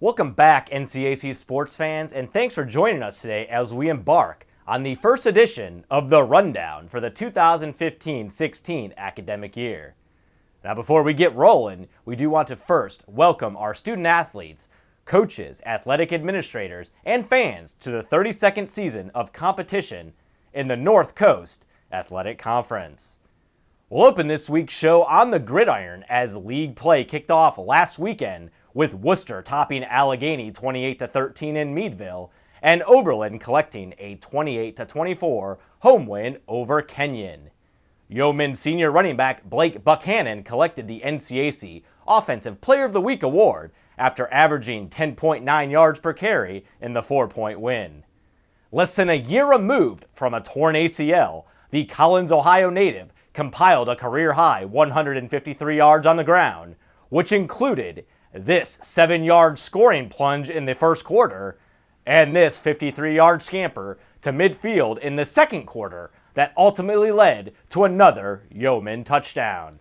Welcome back, NCAC sports fans, and thanks for joining us today as we embark on the first edition of The Rundown for the 2015-16 academic year. Now, before we get rolling, we do want to first welcome our student athletes, coaches, athletic administrators, and fans to the 32nd season of competition in the North Coast Athletic Conference. We'll open this week's show on the gridiron as league play kicked off last weekend with Worcester topping Allegheny 28-13 in Meadville and Oberlin collecting a 28-24 home win over Kenyon. Yeoman senior running back Blake Buchanan collected the NCAC Offensive Player of the Week award after averaging 10.9 yards per carry in the 4-point win. Less than a year removed from a torn ACL, the Collins, Ohio native compiled a career-high 153 yards on the ground, which included this 7-yard scoring plunge in the first quarter and this 53-yard scamper to midfield in the second quarter that ultimately led to another Yeoman touchdown.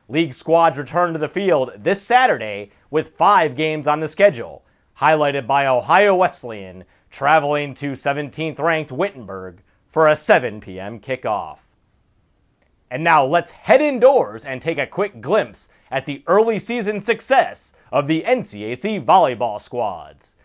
League squads returned to the field this Saturday with 5 games on the schedule, highlighted by Ohio Wesleyan traveling to 17th-ranked Wittenberg for a 7 p.m. kickoff. And now let's head indoors and take a quick glimpse at the early season success of the NCAC volleyball squads.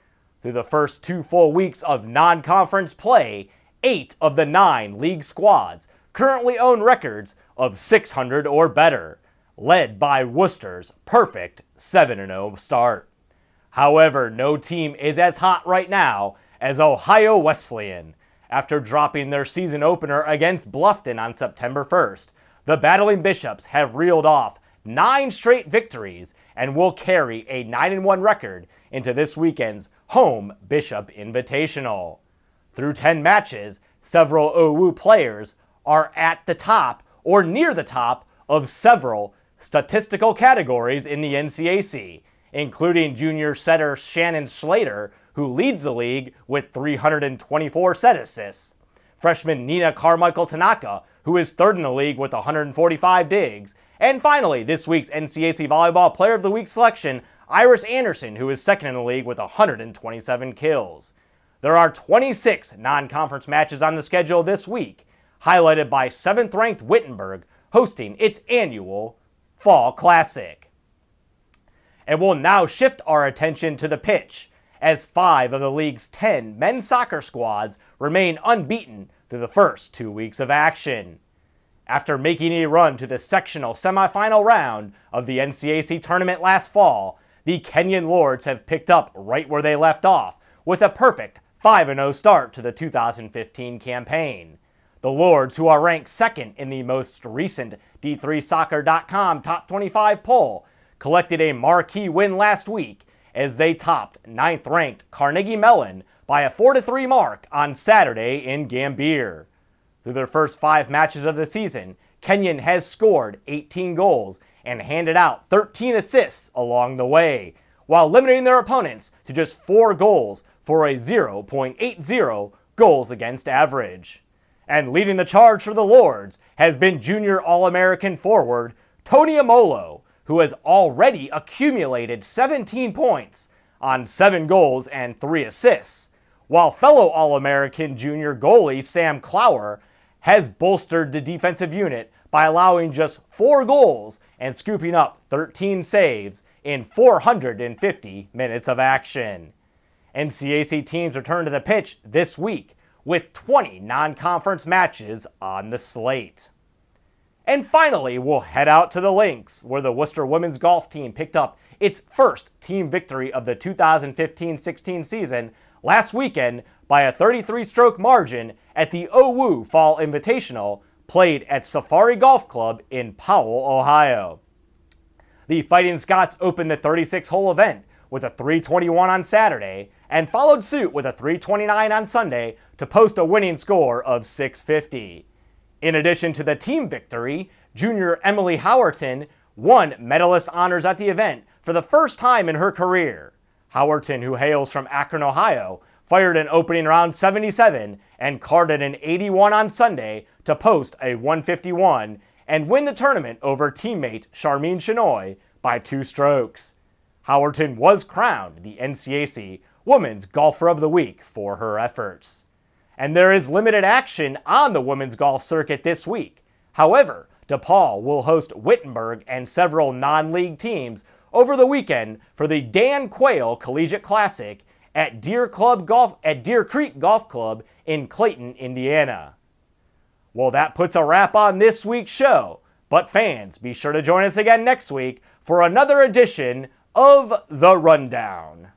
Through the first 2 full weeks of non-conference play, 8 of the 9 league squads currently own records of 600 or better, led by Worcester's perfect 7-0 start. However, no team is as hot right now as Ohio Wesleyan. After dropping their season opener against Bluffton on September 1st, the Battling Bishops have reeled off 9 straight victories and will carry a 9-1 record into this weekend's home Bishop Invitational. Through 10 matches, several OU players are at the top or near the top of several statistical categories in the NCAC, including junior setter Shannon Slater, who leads the league with 324 set assists, freshman Nina Carmichael Tanaka, who is third in the league with 145 digs, and finally, this week's NCAC Volleyball Player of the Week selection, Iris Anderson, who is second in the league with 127 kills. There are 26 non-conference matches on the schedule this week, highlighted by 7th-ranked Wittenberg hosting its annual Fall Classic. And we'll now shift our attention to the pitch, as 5 of the league's 10 men's soccer squads remain unbeaten through the first 2 weeks of action. After making a run to the sectional semifinal round of the NCAC tournament last fall, the Kenyon Lords have picked up right where they left off with a perfect 5-0 start to the 2015 campaign. The Lords, who are ranked second in the most recent D3Soccer.com Top 25 poll, collected a marquee win last week as they topped 9th-ranked Carnegie Mellon by a 4-3 mark on Saturday in Gambier. Through their first 5 matches of the season, Kenyon has scored 18 goals and handed out 13 assists along the way, while limiting their opponents to just 4 goals for a 0.80 goals against average. And leading the charge for the Lords has been junior All-American forward Tony Amolo, who has already accumulated 17 points on 7 goals and 3 assists, while fellow All-American junior goalie Sam Clower has bolstered the defensive unit by allowing just 4 goals and scooping up 13 saves in 450 minutes of action. NCAC teams return to the pitch this week with 20 non-conference matches on the slate. And finally, we'll head out to the links, where the Worcester women's golf team picked up its first team victory of the 2015-16 season last weekend by a 33-stroke margin at the OU Fall Invitational, played at Safari Golf Club in Powell, Ohio. The Fighting Scots opened the 36-hole event with a 321 on Saturday and followed suit with a 329 on Sunday to post a winning score of 650. In addition to the team victory, junior Emily Howerton won medalist honors at the event for the first time in her career. Howerton, who hails from Akron, Ohio, fired an opening round 77 and carded an 81 on Sunday to post a 151 and win the tournament over teammate Charmine Chenoy by 2 strokes. Howerton was crowned the NCAC Women's Golfer of the Week for her efforts. And there is limited action on the women's golf circuit this week. However, DePaul will host Wittenberg and several non-league teams over the weekend for the Dan Quayle Collegiate Classic at Deer Creek Golf Club in Clayton, Indiana. Well, that puts a wrap on this week's show. But fans, be sure to join us again next week for another edition of The Rundown.